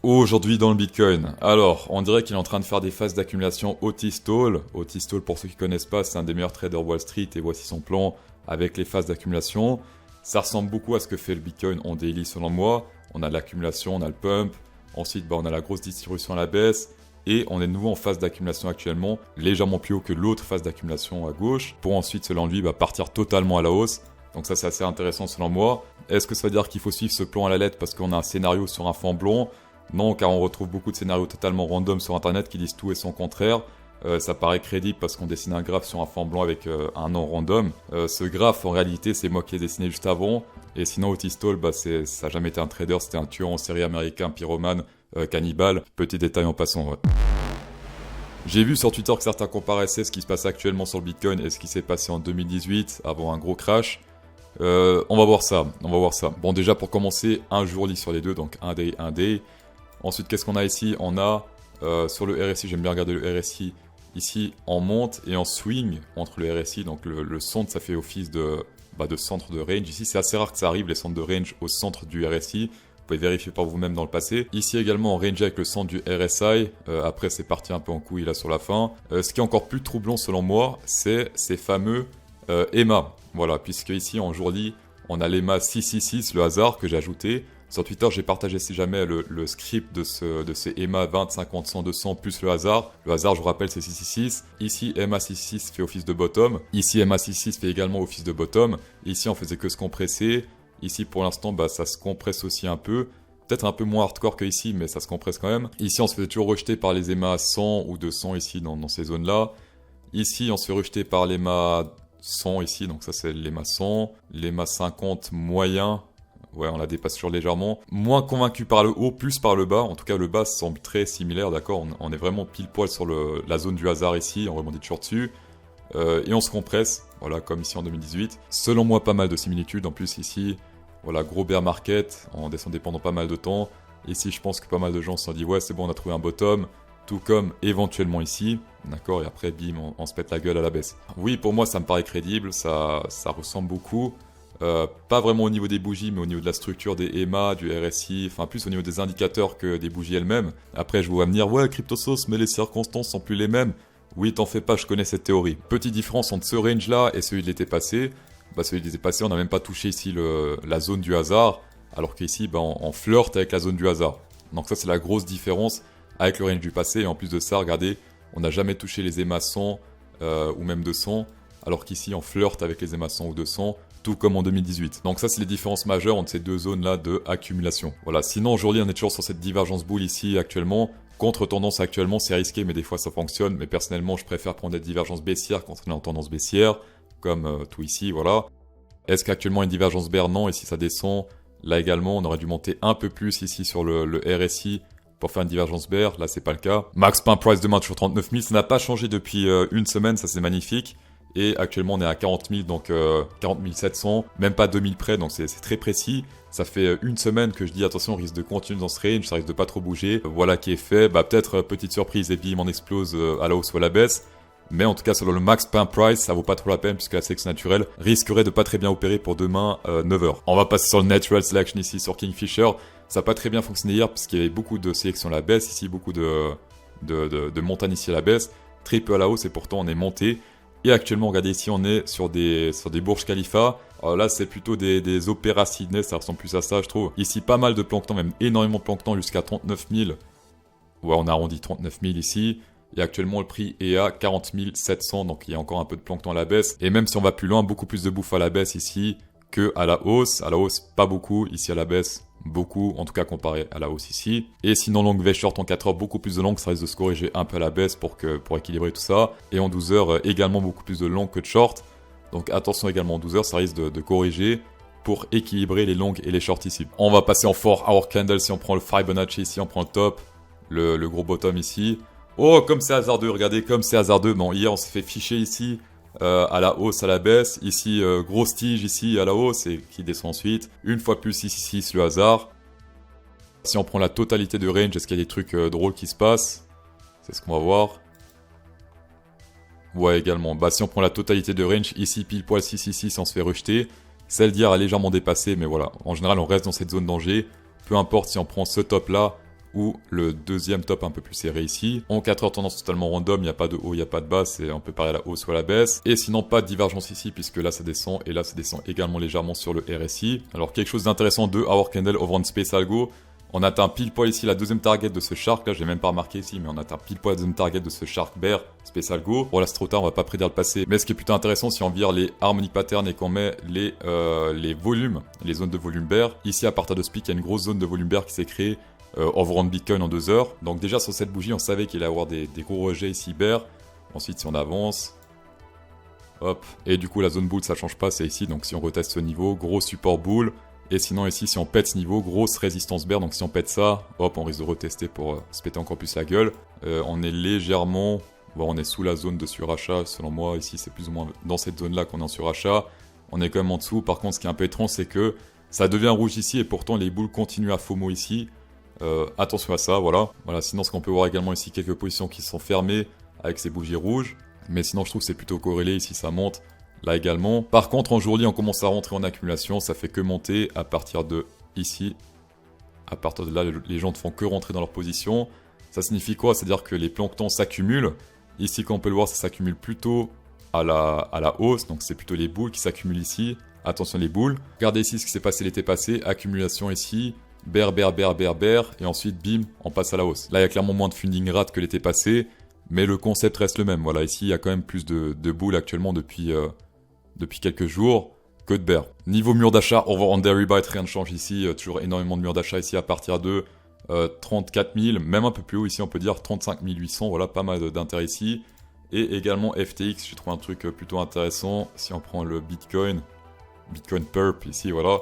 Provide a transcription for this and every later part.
Aujourd'hui dans le Bitcoin, alors on dirait qu'il est en train de faire des phases d'accumulation Otis Toll. Otis Toll, pour ceux qui ne connaissent pas, c'est un des meilleurs traders Wall Street et voici son plan avec les phases d'accumulation. Ça ressemble beaucoup à ce que fait le Bitcoin en daily selon moi. On a l'accumulation, on a le pump, ensuite on a la grosse distribution à la baisse et on est de nouveau en phase d'accumulation actuellement, légèrement plus haut que l'autre phase d'accumulation à gauche pour ensuite selon lui partir totalement à la hausse. Donc ça c'est assez intéressant selon moi. Est-ce que ça veut dire qu'il faut suivre ce plan à la lettre parce qu'on a un scénario sur un fond blanc? Non, car on retrouve beaucoup de scénarios totalement random sur internet qui disent tout et son contraire. Ça paraît crédible parce qu'on dessine un graphe sur un fond blanc avec un nom random. Ce graphe, en réalité, c'est moi qui l'ai dessiné juste avant. Et sinon, Otis Toll, ça n'a jamais été un trader, c'était un tueur en série américain, pyromane, cannibale. Petit détail en passant, ouais. J'ai vu sur Twitter que certains comparaissaient ce qui se passe actuellement sur le Bitcoin et ce qui s'est passé en 2018 avant un gros crash. On va voir ça, Bon, déjà pour commencer, un jour sur les deux, donc un day. Ensuite, qu'est-ce qu'on a ici? On a sur le RSI, j'aime bien regarder le RSI, ici en monte et en swing entre le RSI, donc le centre ça fait office de centre de range. Ici c'est assez rare que ça arrive, les centres de range au centre du RSI. Vous pouvez vérifier par vous-même dans le passé. Ici également en range avec le centre du RSI. Après c'est parti un peu en couille là sur la fin. Ce qui est encore plus troublant selon moi, c'est ces fameux EMA. Voilà, puisque ici en journée, on a l'EMA 666, le hasard que j'ai ajouté. Sur Twitter, j'ai partagé si jamais le script de ces EMA 20, 50, 100, 200 plus le hasard. Le hasard, je vous rappelle, c'est 666. Ici, EMA 666 fait office de bottom. Ici, EMA 666 fait également office de bottom. Ici, on faisait que se compresser. Ici, pour l'instant, ça se compresse aussi un peu. Peut-être un peu moins hardcore que ici, mais ça se compresse quand même. Ici, on se faisait toujours rejeter par les EMA 100 ou 200 ici, dans ces zones-là. Ici, on se fait rejeter par l'EMA 100 ici, donc ça c'est l'EMA 100. L'EMA 50 moyen. Ouais, on la dépasse toujours légèrement. Moins convaincu par le haut, plus par le bas. En tout cas, le bas semble très similaire, d'accord. On est vraiment pile poil sur la zone du hasard ici, on rebondit toujours dessus. Et on se compresse, voilà, comme ici en 2018. Selon moi, pas mal de similitudes. En plus, ici, voilà, gros bear market, en descendant pendant pas mal de temps. Ici, je pense que pas mal de gens se sont dit, ouais, c'est bon, on a trouvé un bottom. Tout comme éventuellement ici, d'accord. Et après, bim, on se pète la gueule à la baisse. Oui, pour moi, ça me paraît crédible, ça ressemble beaucoup. Pas vraiment au niveau des bougies, mais au niveau de la structure des EMA, du RSI, enfin plus au niveau des indicateurs que des bougies elles-mêmes. Après, je vous vois me dire, ouais, CryptoSauce, mais les circonstances sont plus les mêmes. Oui, t'en fais pas, je connais cette théorie. Petite différence entre ce range-là et celui de l'été passé. Celui de l'été passé, on n'a même pas touché ici la zone du hasard, alors qu'ici, on flirte avec la zone du hasard. Donc ça, c'est la grosse différence avec le range du passé. Et en plus de ça, regardez, on n'a jamais touché les EMA 100 ou même 200, alors qu'ici, on flirte avec les EMA 100 ou 200. Tout comme en 2018. Donc ça, c'est les différences majeures entre ces deux zones-là de accumulation. Voilà, sinon aujourd'hui, on est toujours sur cette divergence boule ici actuellement. Contre-tendance actuellement, c'est risqué, mais des fois ça fonctionne. Mais personnellement, je préfère prendre des divergences baissières quand on est en tendance baissière, comme tout ici, voilà. Est-ce qu'actuellement une divergence bear? Non, ici ça descend. Là également, on aurait dû monter un peu plus ici sur le RSI pour faire une divergence bear. Là, c'est pas le cas. Max pin price demain toujours 39 000. Ça n'a pas changé depuis une semaine, ça c'est magnifique. Et actuellement on est à 40 000, donc 40 700, même pas 2000 près, donc c'est très précis. Ça fait une semaine que je dis attention, on risque de continuer dans ce range, ça risque de pas trop bouger. Voilà qui est fait, peut-être petite surprise et bim on explose à la hausse ou à la baisse. Mais en tout cas selon le max pin price, ça vaut pas trop la peine puisque la sélection naturelle risquerait de pas très bien opérer pour demain 9h. On va passer sur le natural selection ici sur Kingfisher. Ça n'a pas très bien fonctionné hier puisqu'il y avait beaucoup de sélection à la baisse ici, beaucoup de montagnes ici à la baisse, très peu à la hausse et pourtant on est monté. Et actuellement, regardez ici, on est sur des Burj Khalifa. Alors là, c'est plutôt des opéras Sydney, ça ressemble plus à ça, je trouve. Ici, pas mal de plancton, même énormément de plancton, jusqu'à 39 000. Ouais, on a arrondi 39 000 ici. Et actuellement, le prix est à 40 700, donc il y a encore un peu de plancton à la baisse. Et même si on va plus loin, beaucoup plus de bouffe à la baisse ici que à la hausse. À la hausse, pas beaucoup. Ici, à la baisse, beaucoup, en tout cas comparé à la hausse ici. Et sinon, longue V short en 4 heures, beaucoup plus de long, ça risque de se corriger un peu à la baisse pour équilibrer tout ça. Et en 12 heures, également beaucoup plus de long que de short. Donc attention également en 12 heures, ça risque de corriger pour équilibrer les longues et les shorts ici. On va passer en 4 hour candle si on prend le Fibonacci ici, on prend le top, le gros bottom ici. Oh, comme c'est hasardeux, regardez, comme c'est hasardeux. Bon, hier on s'est fait ficher ici. À la hausse, à la baisse, ici grosse tige ici à la hausse et qui descend ensuite, une fois plus ici le hasard. Si on prend la totalité de range, est-ce qu'il y a des trucs drôles qui se passent? C'est ce qu'on va voir. Ouais également, si on prend la totalité de range, ici pile poil 666 on se fait rejeter. Celle d'hier a légèrement dépassé, mais voilà, en général on reste dans cette zone danger. Peu importe si on prend ce top là ou le deuxième top un peu plus serré ici. En 4 heures tendance totalement random, il n'y a pas de haut, il n'y a pas de bas, c'est on peut parler à la hausse ou à la baisse. Et sinon pas de divergence ici puisque là ça descend et là ça descend également légèrement sur le RSI. Alors quelque chose d'intéressant de Hour Candle Over on Space Algo. On atteint pile poil ici la deuxième target de ce shark, là j'ai même pas remarqué ici, mais on atteint pile poil la deuxième target de ce shark bear Space Algo. Bon là c'est trop tard, on va pas prédire le passé, mais ce qui est plutôt intéressant si on vire les harmonic patterns et qu'on met les volumes, les zones de volume bear, ici à partir de ce pic il y a une grosse zone de volume bear qui s'est créée over on Bitcoin en 2 heures. Donc déjà sur cette bougie on savait qu'il allait y avoir des gros rejets ici bear. Ensuite si on avance, hop, et du coup la zone bull ça change pas, c'est ici, donc si on reteste ce niveau, gros support bull. Et sinon ici, si on pète ce niveau, grosse résistance bear, donc si on pète ça, hop, on risque de retester pour se péter encore plus la gueule. On est légèrement, bon, on est sous la zone de surachat, selon moi, ici c'est plus ou moins dans cette zone-là qu'on est en surachat. On est quand même en dessous, par contre ce qui est un peu étrange, c'est que ça devient rouge ici, et pourtant les boules continuent à FOMO ici. Attention à ça, voilà. Sinon ce qu'on peut voir également ici, quelques positions qui sont fermées avec ces bougies rouges. Mais sinon je trouve que c'est plutôt corrélé, ici ça monte. Là également. Par contre, en journée, on commence à rentrer en accumulation. Ça fait que monter à partir de ici. À partir de là, les gens ne font que rentrer dans leur position. Ça signifie quoi? C'est-à-dire que les planctons s'accumulent. Ici, comme on peut le voir, ça s'accumule plutôt à la hausse. Donc, c'est plutôt les boules qui s'accumulent ici. Attention les boules. Regardez ici ce qui s'est passé l'été passé. Accumulation ici. Bear, bear, bear, bear, bear. Et ensuite, bim, on passe à la hausse. Là, il y a clairement moins de funding rate que l'été passé. Mais le concept reste le même. Voilà, ici, il y a quand même plus de boules actuellement depuis quelques jours que de bear. Niveau mur d'achat, over on dairy bite, rien ne change ici. Toujours énormément de murs d'achat ici à partir de 34 000, même un peu plus haut ici, on peut dire 35 800. Voilà, pas mal d'intérêt ici. Et également FTX, j'ai trouvé un truc plutôt intéressant. Si on prend le Bitcoin Perp ici, voilà.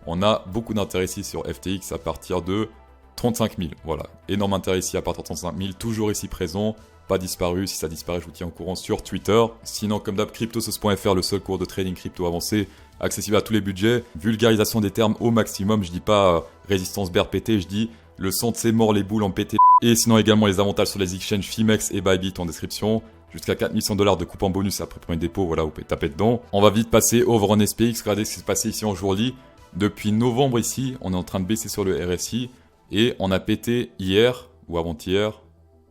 On a beaucoup d'intérêt ici sur FTX à partir de 35 000. Voilà, énorme intérêt ici à partir de 35 000. Toujours ici présent. Pas disparu, si ça disparaît je vous tiens au courant sur Twitter. Sinon comme d'hab cryptosos.fr, le seul cours de trading crypto avancé, accessible à tous les budgets, vulgarisation des termes au maximum, je dis pas résistance bear PT, je dis le son de ses morts les boules en PT. Et sinon également les avantages sur les exchanges Fimex et Bybit en description, jusqu'à 4100 $ de coupe en bonus après premier dépôt, voilà vous pouvez taper dedans. On va vite passer over on SPX, regardez ce qui s'est passé ici en journée. Depuis novembre ici, on est en train de baisser sur le RSI et on a pété hier ou avant-hier.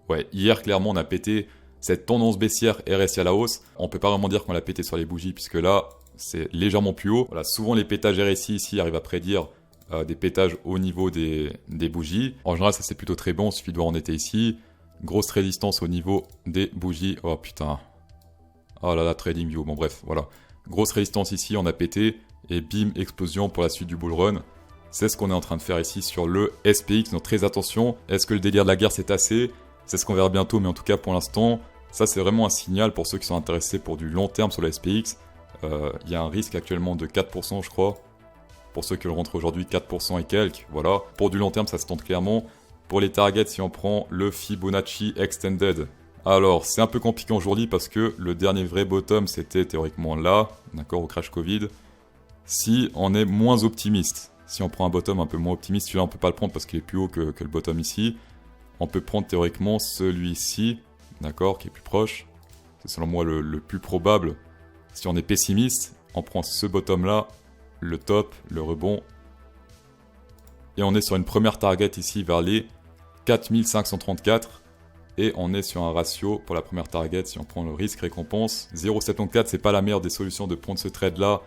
Ouais, hier, clairement, on a pété cette tendance baissière RSI à la hausse. On peut pas vraiment dire qu'on l'a pété sur les bougies, puisque là, c'est légèrement plus haut. Voilà, souvent, les pétages RSI ici arrivent à prédire des pétages au niveau des bougies. En général, ça c'est plutôt très bon, il suffit de voir on était ici. Grosse résistance au niveau des bougies. Oh putain. Oh là là, trading view. Bon bref, voilà. Grosse résistance ici, on a pété. Et bim, explosion pour la suite du bull run. C'est ce qu'on est en train de faire ici sur le SPX. Donc très attention, est-ce que le délire de la guerre s'est assez? C'est ce qu'on verra bientôt, mais en tout cas pour l'instant, ça c'est vraiment un signal pour ceux qui sont intéressés pour du long terme sur la SPX. Il y a un risque actuellement de 4% je crois. Pour ceux qui le rentrent aujourd'hui, 4% et quelques, voilà. Pour du long terme, ça se tente clairement. Pour les targets, si on prend le Fibonacci Extended. Alors, c'est un peu compliqué aujourd'hui parce que le dernier vrai bottom, c'était théoriquement là, d'accord, au crash Covid. Si on est moins optimiste, si on prend un bottom un peu moins optimiste, celui-là on peut pas le prendre parce qu'il est plus haut que le bottom ici. On peut prendre théoriquement celui-ci, d'accord, qui est plus proche. C'est selon moi le plus probable. Si on est pessimiste, on prend ce bottom-là, le top, le rebond. Et on est sur une première target ici vers les 4534. Et on est sur un ratio pour la première target, si on prend le risque-récompense. 0,74, c'est pas la meilleure des solutions de prendre ce trade-là.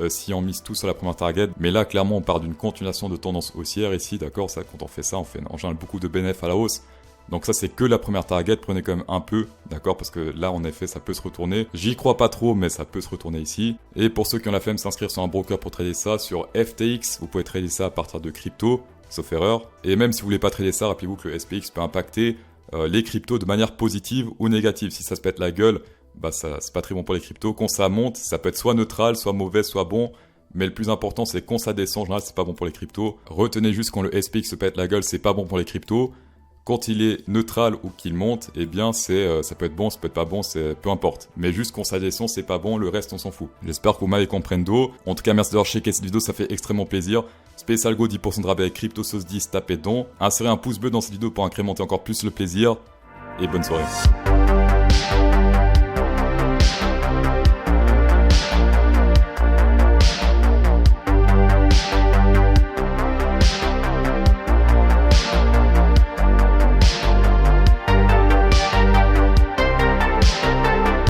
Si on mise tout sur la première target, mais là clairement on part d'une continuation de tendance haussière ici, d'accord, ça quand on fait ça, on fait en général beaucoup de bénéfices à la hausse, donc ça c'est que la première target, prenez quand même un peu, d'accord, parce que là en effet ça peut se retourner, j'y crois pas trop mais ça peut se retourner ici, et pour ceux qui ont la flemme s'inscrire sur un broker pour trader ça, sur FTX, vous pouvez trader ça à partir de crypto, sauf erreur, et même si vous voulez pas trader ça, rappelez-vous que le SPX peut impacter les cryptos de manière positive ou négative, si ça se pète la gueule, bah ça c'est pas très bon pour les cryptos. Quand ça monte, ça peut être soit neutral, soit mauvais, soit bon. Mais le plus important, c'est quand ça descend, en général, c'est pas bon pour les cryptos. Retenez juste quand le SPX se pète la gueule, c'est pas bon pour les cryptos. Quand il est neutral ou qu'il monte, eh bien ça peut être bon, ça peut être pas bon, c'est peu importe. Mais juste quand ça descend, c'est pas bon, le reste on s'en fout. J'espère que vous m'avez comprendo. En tout cas, merci d'avoir checké cette vidéo, ça fait extrêmement plaisir. Spécial Go 10% de rabais avec CryptoSauce10, tapez dedans. Insérez un pouce bleu dans cette vidéo pour incrémenter encore plus le plaisir. Et bonne soirée.